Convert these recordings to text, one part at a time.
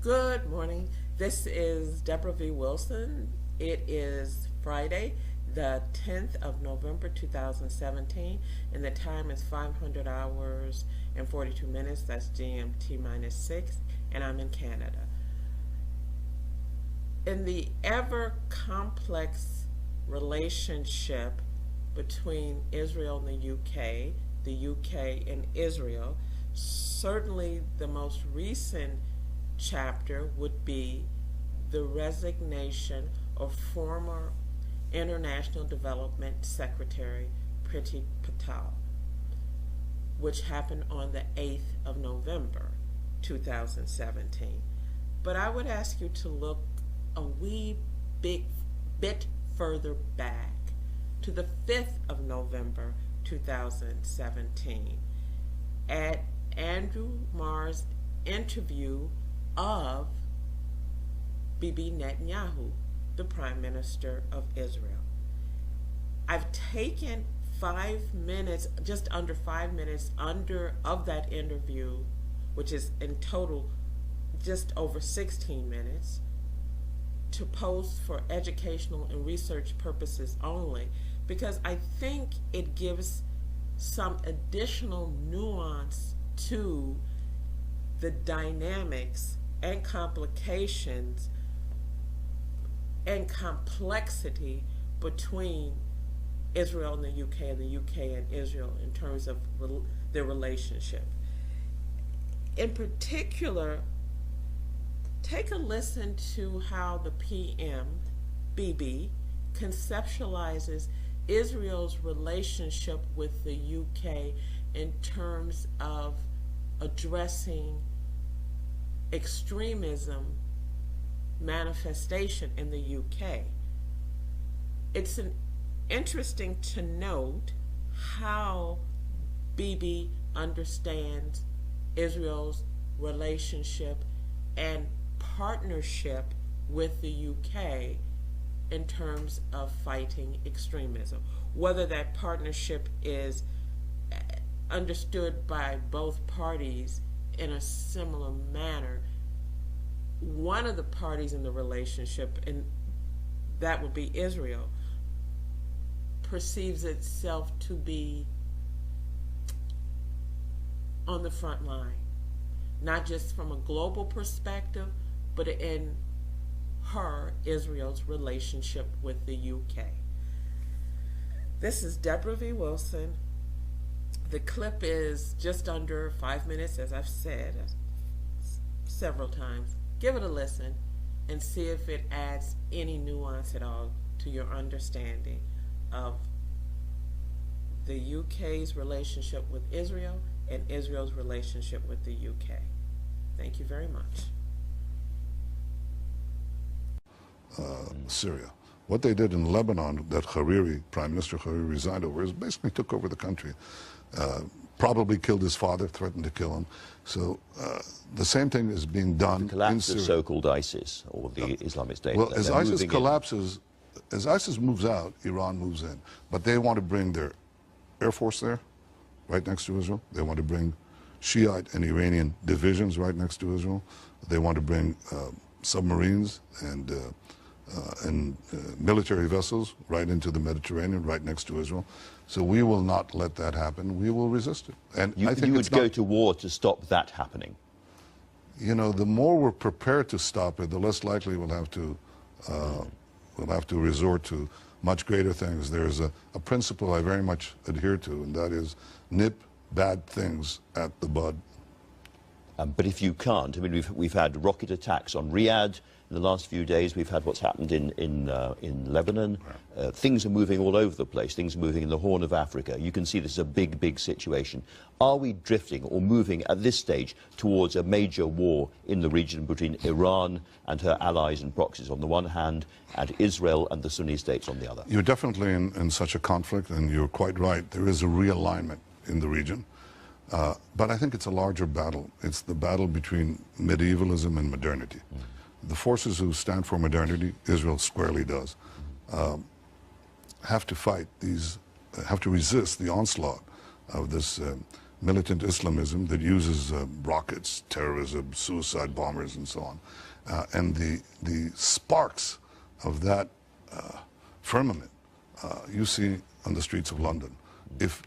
Good morning. This is Debra V. Wilson. It is Friday, the 10th of November 2017, and the time is 500 hours and 42 minutes. That's GMT minus 6, and I'm in Canada. In the ever complex relationship between Israel and the UK and Israel, certainly the most recent chapter would be the resignation of former International Development Secretary Priti Patel, which happened on the 8th of November 2017. But I would ask you to look a wee bit further back to the 5th of November 2017 at Andrew Marr's interview of Bibi Netanyahu, the Prime Minister of Israel. I've taken 5 minutes, just under 5 minutes of that interview, which is in total just over 16 minutes, to post for educational and research purposes only, because I think it gives some additional nuance to the dynamics and complications and complexity between Israel and the UK and Israel in terms of their relationship. In particular, take a listen to how the PM, Bibi, conceptualizes Israel's relationship with the UK in terms of addressing extremism manifestation in the UK. It's interesting to note how Bibi understands Israel's relationship and partnership with the UK in terms of fighting extremism. Whether that partnership is understood by both parties in a similar manner, one of the parties in the relationship, and that would be Israel, perceives itself to be on the front line, not just from a global perspective, but in Israel's relationship with the UK. This is Debra V. Wilson. The clip is just under 5 minutes, as I've said several times. Give it a listen and see if it adds any nuance at all to your understanding of the UK's relationship with Israel and Israel's relationship with the UK. Thank you very much. Syria. What they did in Lebanon, that Prime Minister Hariri resigned over, is basically took over the country. Probably killed his father, threatened to kill him. So the same thing is being done in Syria. The collapse of so-called ISIS, or the Islamic State. Well, as ISIS collapses, as ISIS moves out, Iran moves in. But they want to bring their Air Force there, right next to Israel. They want to bring Shiite and Iranian divisions right next to Israel. They want to bring submarines and military vessels right into the Mediterranean, right next to Israel. So we will not let that happen. We will resist it. And I think you would go to war to stop that happening. You know, the more we're prepared to stop it, the less likely we'll have to resort to much greater things. There's a principle I very much adhere to, and that is nip bad things at the bud. But if you can't, I mean, we've had rocket attacks on Riyadh in the last few days. We've had what's happened in Lebanon. Things are moving all over the place. Things are moving in the Horn of Africa. You can see this is a big, big situation. Are we drifting or moving at this stage towards a major war in the region between Iran and her allies and proxies on the one hand, and Israel and the Sunni states on the other? You're definitely in such a conflict, and you're quite right. There is a realignment in the region. But I think it's a larger battle. It's the battle between medievalism and modernity. The forces who stand for modernity, Israel squarely does, have to fight these, have to resist the onslaught of this militant Islamism that uses rockets, terrorism, suicide bombers, and so on. And the sparks of that firmament you see on the streets of London. If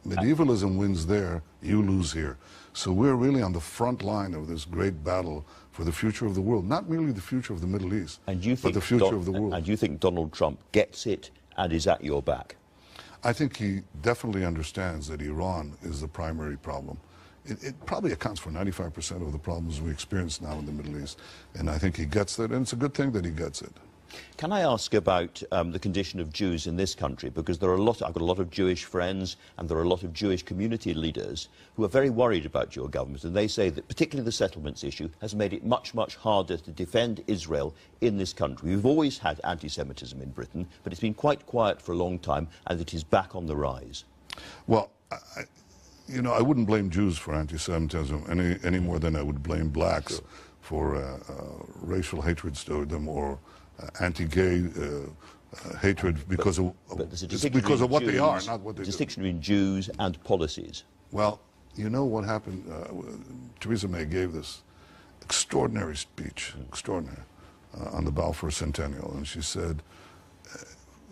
medievalism wins there, you lose here. So we're really on the front line of this great battle for the future of the world, not merely the future of the Middle East, but the future of the world. And you think Donald Trump gets it and is at your back? I think he definitely understands that Iran is the primary problem. It probably accounts for 95% of the problems we experience now in the Middle East. And I think he gets that, and it's a good thing that he gets it. Can I ask about the condition of Jews in this country? Because there are I've got a lot of Jewish friends, and there are a lot of Jewish community leaders who are very worried about your government. And they say that particularly the settlements issue has made it much, much harder to defend Israel in this country. We've always had anti-Semitism in Britain, but it's been quite quiet for a long time, and it is back on the rise. Well, you know, I wouldn't blame Jews for anti-Semitism any more than I would blame blacks for racial hatred toward them or anti-gay hatred because of what they are, not what they do. Distinction between Jews and policies. Well, you know what happened? Theresa May gave this extraordinary speech, on the Balfour Centennial, and she said,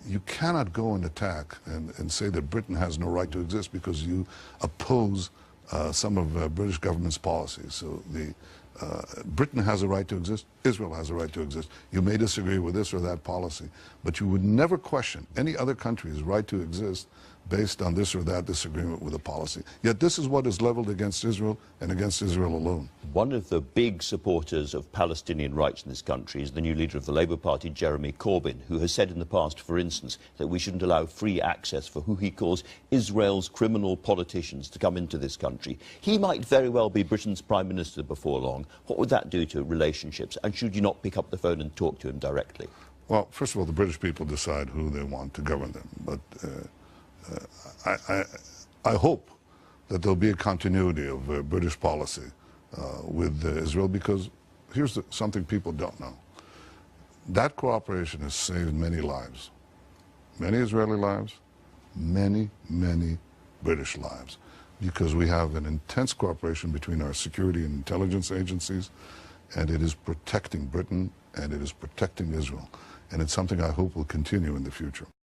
you cannot go and attack and say that Britain has no right to exist because you oppose some of British government's policies. So Britain has a right to exist, Israel has a right to exist. You may disagree with this or that policy, but you would never question any other country's right to exist based on this or that disagreement with a policy. Yet this is what is leveled against Israel and against Israel alone. One of the big supporters of Palestinian rights in this country is the new leader of the Labour Party, Jeremy Corbyn, who has said in the past, for instance, that we shouldn't allow free access for who he calls Israel's criminal politicians to come into this country. He might very well be Britain's Prime Minister before long. What would that do to relationships? And should you not pick up the phone and talk to him directly? Well, first of all, the British people decide who they want to govern them. But I hope that there'll be a continuity of British policy with Israel, because here's something people don't know. That cooperation has saved many lives. Many Israeli lives, many, many British lives, because we have an intense cooperation between our security and intelligence agencies, and it is protecting Britain and it is protecting Israel. And it's something I hope will continue in the future.